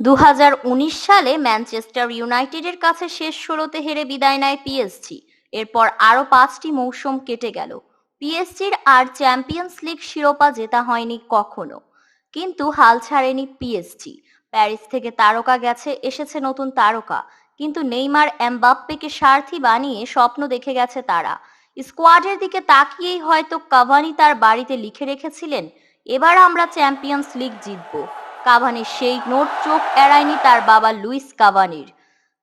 2019 সালে ম্যানচেস্টার ইউনাইটেডের কাছে শেষ 16তে হেরে বিদায় নেয় পিএসজি। এরপর আরো 5টি মৌসুম কেটে গেল। পিএসজির আর চ্যাম্পিয়ন্স লিগ শিরোপা জেতা হয়নি কখনো। কিন্তু হাল ছাড়েনি পিএসজি। প্যারিস থেকে তারকা গেছে, এসেছে নতুন তারকা। কিন্তু নেইমার এমবাপ্পেকে সারথি বানিয়ে স্বপ্ন দেখে গেছে তারা। স্কোয়াডের দিকে তাকিয়েই হয়তো কাভানি তার বাড়িতে লিখে রেখেছিলেন, এবার আমরা চ্যাম্পিয়ন্স লিগ জিতবো। কাভানির সেই নোট চোখ এড়ায়নি তার বাবা লুইস কাভানির।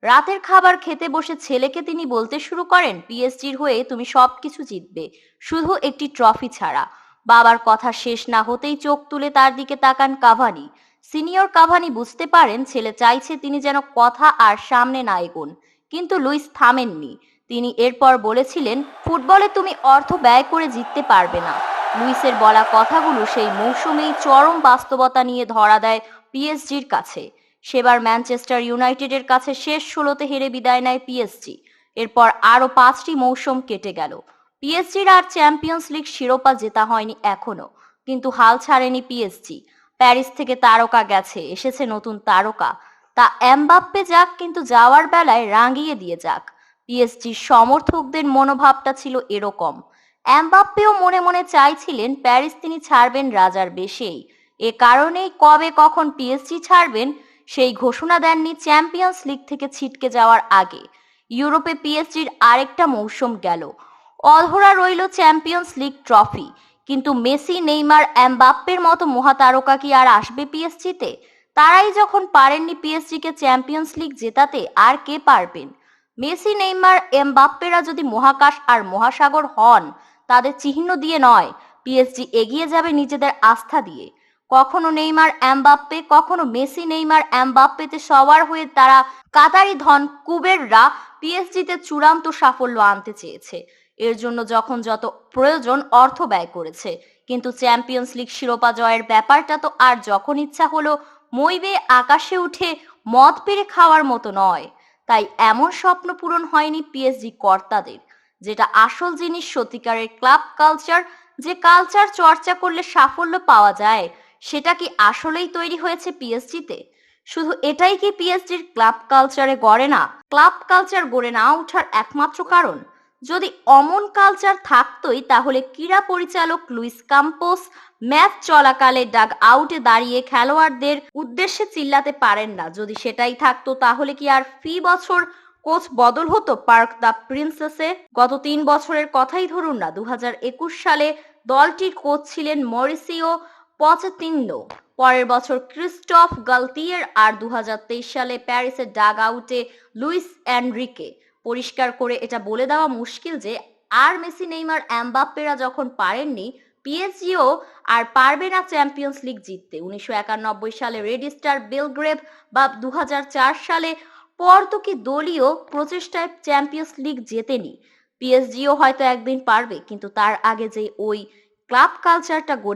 রাতের খাবার খেতে বসে ছেলেকে তিনি বলতে শুরু করেন, পিএসজির হয়ে তুমি সবকিছু জিতবে, শুধু একটি ট্রফি ছাড়া। বাবার কথা শেষ না হতেই চোখ তুলে তার দিকে তাকান কাভানি। সিনিয়র কাভানি বুঝতে পারেন ছেলে চাইছে তিনি যেন কথা আর সামনে না এগোন। কিন্তু লুইস থামেননি। তিনি এরপর বলেছিলেন, ফুটবলে তুমি অর্থ ব্যয় করে জিততে পারবে না। লুইসের বলা কথাগুলো সেই মৌসুমেই চরম বাস্তবতা নিয়ে ধরা দেয় পিএসজির কাছে। সেবার ম্যানচেস্টার ইউনাইটেডের কাছে শেষ 16তে হেরে বিদায় নেয় পিএসজি। এরপর আরো 5টি মৌসুম কেটে গেল। পিএসজির আর চ্যাম্পিয়ন্স লিগ শিরোপা জেতা হয়নি এখনো। কিন্তু হাল ছাড়েনি পিএসজি। প্যারিস থেকে তারকা গেছে, এসেছে নতুন তারকা। তা এমবাপ্পে যাক, কিন্তু যাওয়ার বেলায় রাঙিয়ে দিয়ে যাক। পিএসজির সমর্থকদের মনোভাবটা ছিল এরকম। এমবাপ্পেও মনে মনে চাইছিলেন প্যারিস তিনি ছাড়বেন রাজার বেশেই। এ কারণেই কবে কখন পিএসজি ছাড়বেন সেই ঘোষণা দেননি চ্যাম্পিয়ন্স লিগ থেকে ছিটকে যাওয়ার আগে। ইউরোপে পিএসজির আরেকটা মৌসুম গেল, অধরা রইল চ্যাম্পিয়ন্স লিগ ট্রফি। কিন্তু মেসি, নেইমার, এমবাপ্পের মতো মহাতারকা কি আর আসবে পিএসজিতে? তারাই যখন পারেননি পিএসজিকে চ্যাম্পিয়ন্স লিগ জেতাতে, আর কে পারবেন? মেসি, নেইমার, এমবাপ্পেরা যদি মহাকাশ আর মহাসাগর হন, তাদের চিহ্ন দিয়ে নয়, পিএসজি এগিয়ে যাবে নিজেদের আস্থা দিয়ে। কখনো নেইমার এমবাপ্পে, কখনো মেসি, নেইমার এমবাপ্পেতে সবার হয়ে তারা কাতারি ধন কুবেররা পিএসজিতে চূড়ান্ত সাফল্য আনতে চেয়েছে। এর জন্য যখন যত প্রয়োজন অর্থ ব্যয় করেছে। কিন্তু চ্যাম্পিয়ন্স লিগ শিরোপা জয়ের ব্যাপারটা তো আর যখন ইচ্ছা হলো মই বেয়ে আকাশে উঠে মদ পেরে খাওয়ার মতো নয়। তাই এমন স্বপ্ন পূরণ হয়নি পিএসজি কর্তাদের। যেটা আসল জিনিস, সত্যিকারের ক্লাব কালচার, যে কালচার চর্চা করলে সাফল্য পাওয়া যায়, সেটা কি আসলেই তৈরি হয়েছে পিএসজিতে? শুধু এটাই কি পিএসজির ক্লাব কালচারে গড়ে না, ক্লাব কালচার গড়ে না ওঠার একমাত্র কারণ? যদি অমন কালচার থাকতোই, তাহলে ক্রীড়া পরিচালক লুইস কাম্পোস ম্যাচ চলাকালে ডাগ আউটে দাঁড়িয়ে খেলোয়াড়দের উদ্দেশ্যে চিল্লাতে পারেন না। যদি সেটাই থাকতো, তাহলে কি আর ফি বছর কোচ বদল হতো পার্ক দ্য প্রিন্সেসে? গত 3 বছরের কথাই ধরুন না, 2021 সালে দলটির কোচ ছিলেন মরিসিও পচেতিনো, পরের বছর ক্রিস্টফ গালতিয়ের, আর 2023 সালে প্যারিসের ডাগ আউটে লুইস এনরিকে। পরিষ্কার করে এটা বলে দেওয়া মুশকিল যে আর মেসি, নেইমার, এমবাপ্পেরা যখন পারেননি, পিএসজিও আর পারবে না চ্যাম্পিয়ন্স লিগ জিততে। 1991 সালে রেড স্টার বেলগ্রেভ বা 2004 সালে পর্তুকি দলীয় প্রচেষ্টায় চ্যাম্পিয়ন্স লিগ জেতেনি। পিএসজিও হয়তো একদিন পারবে, কিন্তু তার আগে যে ওই ক্লাব কালচারটা গড়ে